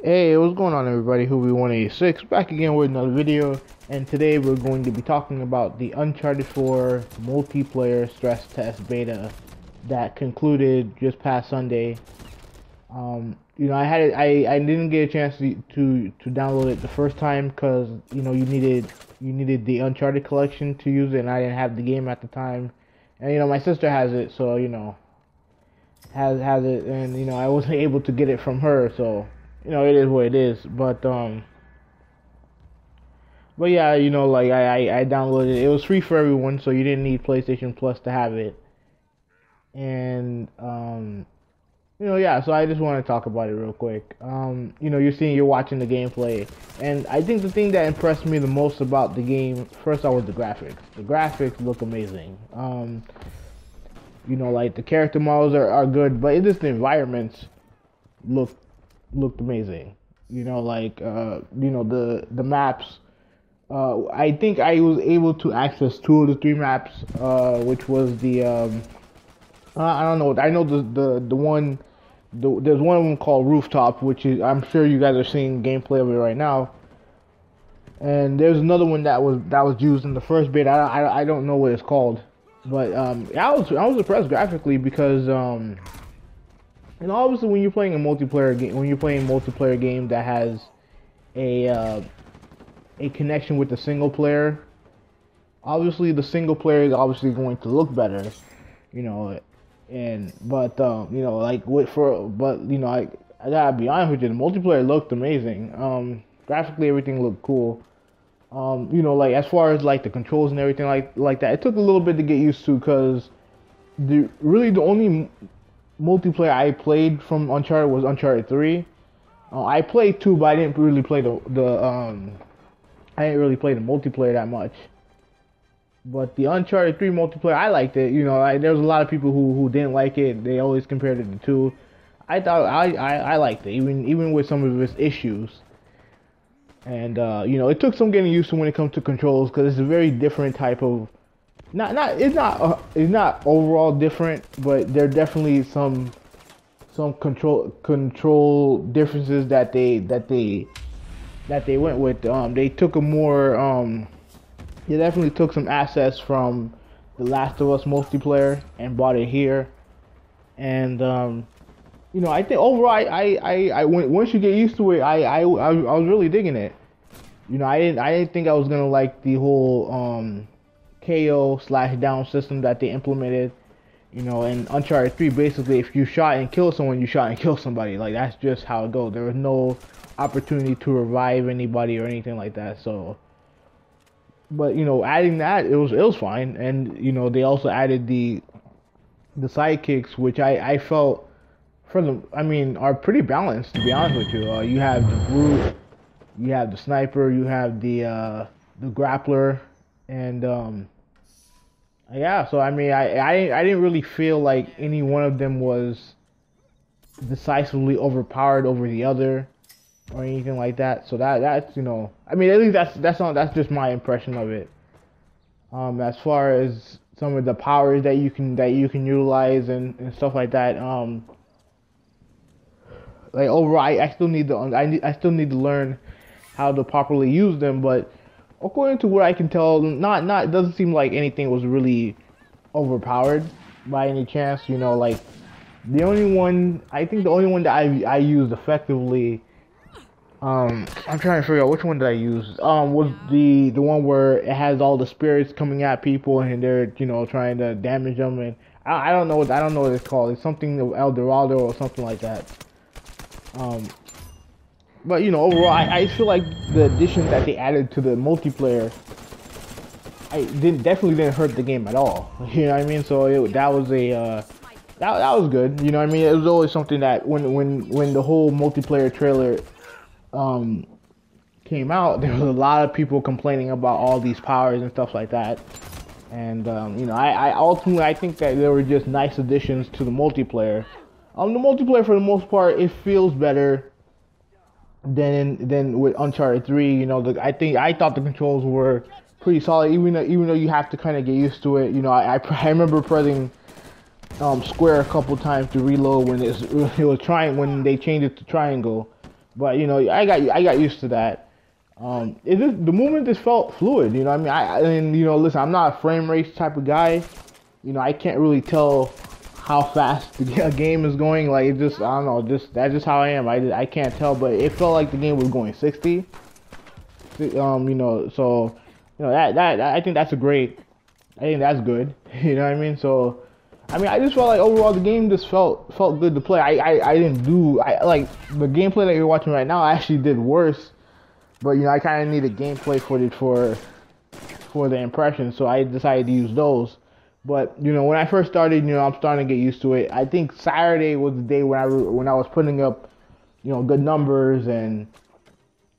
Hey, what's going on everybody? Who186 back again with another video, and today we're going to be talking about the Uncharted 4 multiplayer stress test beta that concluded just past Sunday. I didn't get a chance to download it the first time because you needed the Uncharted collection to use it, and I didn't have the game at the time. And my sister has it, so has it, and I wasn't able to get it from her, so. It is what it is, but yeah, like I downloaded it. It was free for everyone, so you didn't need PlayStation Plus to have it. And yeah, so I just want to talk about it real quick. You're watching the gameplay, and I think the thing that impressed me the most about the game, first off, was the graphics. The graphics look amazing. Like the character models are good, but just the environments looked amazing. The maps. I think I was able to access two of the three maps, which was the I don't know. I know the one. There's one of them called Rooftop, which is, I'm sure you guys are seeing gameplay of it right now. And there's another one that was used in the first beta. I don't know what it's called, but I was impressed graphically because obviously, when you're playing a multiplayer game, that has a connection with the single player, obviously the single player is obviously going to look better, I gotta be honest with you, the multiplayer looked amazing. Graphically, everything looked cool. As far as like the controls and everything like that, it took a little bit to get used to because the only multiplayer I played from Uncharted was Uncharted 3. I played 2, but I didn't really play the multiplayer that much. But the Uncharted 3 multiplayer, I liked it. There was a lot of people who didn't like it. They always compared it to 2. I thought I liked it, even with some of its issues. And it took some getting used to when it comes to controls, because it's a very different type of. It's not overall different, but there are definitely some control differences that they went with. They took a more they definitely took some assets from The Last of Us multiplayer and brought it here. And I think overall I once you get used to it, I was really digging it. I didn't think I was gonna like the whole KO/down system that they implemented. In Uncharted 3, basically, if you shot and killed someone, you shot and killed somebody. Like, that's just how it goes. There was no opportunity to revive anybody or anything like that. So, but adding that, it was fine. And they also added the sidekicks, which I felt are pretty balanced, to be honest with you. You have the brute, you have the sniper, you have the grappler. And yeah, so I didn't really feel like any one of them was decisively overpowered over the other or anything like that. So that's at least that's just my impression of it. As far as some of the powers that you can utilize and stuff like that, like overall, I still need to learn how to properly use them, but according to what I can tell, it doesn't seem like anything was really overpowered by any chance. Like the only one that I used effectively, I'm trying to figure out which one did I use. Was the one where it has all the spirits coming at people and they're trying to damage them, and I don't know what it's called. It's something El Dorado or something like that. But overall, I feel like the additions that they added to the multiplayer, definitely didn't hurt the game at all. You know what I mean? So that was that was good. You know what I mean? It was always something that when the whole multiplayer trailer came out, there was a lot of people complaining about all these powers and stuff like that. And I ultimately think that they were just nice additions to the multiplayer. The multiplayer, for the most part, it feels better than with Uncharted 3. I thought the controls were pretty solid, even though you have to kind of get used to it. I remember pressing square a couple times to reload when it was trying when they changed it to triangle. But you know, I got used to that. The movement just felt fluid. You know, what I mean, and you know, listen, I'm not a frame rate type of guy. You know, I can't really tell how fast the game is going. Like, it just, I don't know, just that's just how I am. I can't tell, but it felt like the game was going 60. You know, so you know that I think that's a great. I think that's good. You know what I mean? So, I mean, I just felt like overall the game just felt good to play. I didn't do like the gameplay that you're watching right now. I actually did worse, but you know, I kind of needed gameplay footage for the impressions, so I decided to use those. But you know, when I first started, you know, I'm starting to get used to it. I think Saturday was the day when I was putting up, you know, good numbers, and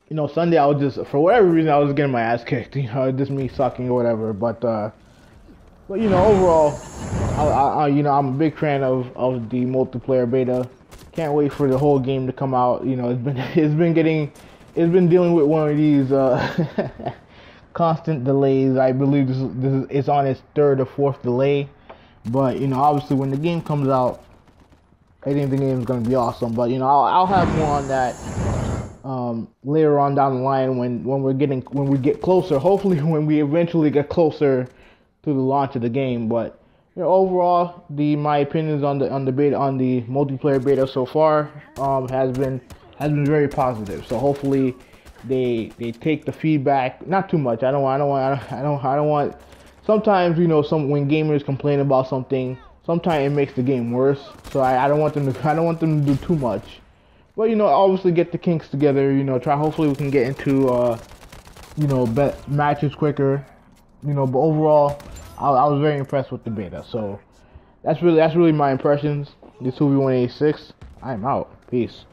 you know, Sunday I was just, for whatever reason, I was getting my ass kicked. You know, just me sucking or whatever. But you know, overall, you know, I'm a big fan of the multiplayer beta. Can't wait for the whole game to come out. You know, it's been dealing with one of these constant delays. I believe this is it's on its third or fourth delay. But you know, obviously, when the game comes out, I think the game is gonna be awesome. But you know, I'll have more on that later on down the line when we get closer. Hopefully, when we eventually get closer to the launch of the game. But you know, overall, my opinions on the beta, on the multiplayer beta so far has been very positive. So hopefully they take the feedback, not too much. I don't want. Sometimes, you know, when gamers complain about something, sometimes it makes the game worse. So I don't want them to do too much. But you know, obviously get the kinks together. You know, hopefully we can get into you know, matches quicker. You know, but overall, I was very impressed with the beta. So that's really my impressions. This will be 186. I'm out. Peace.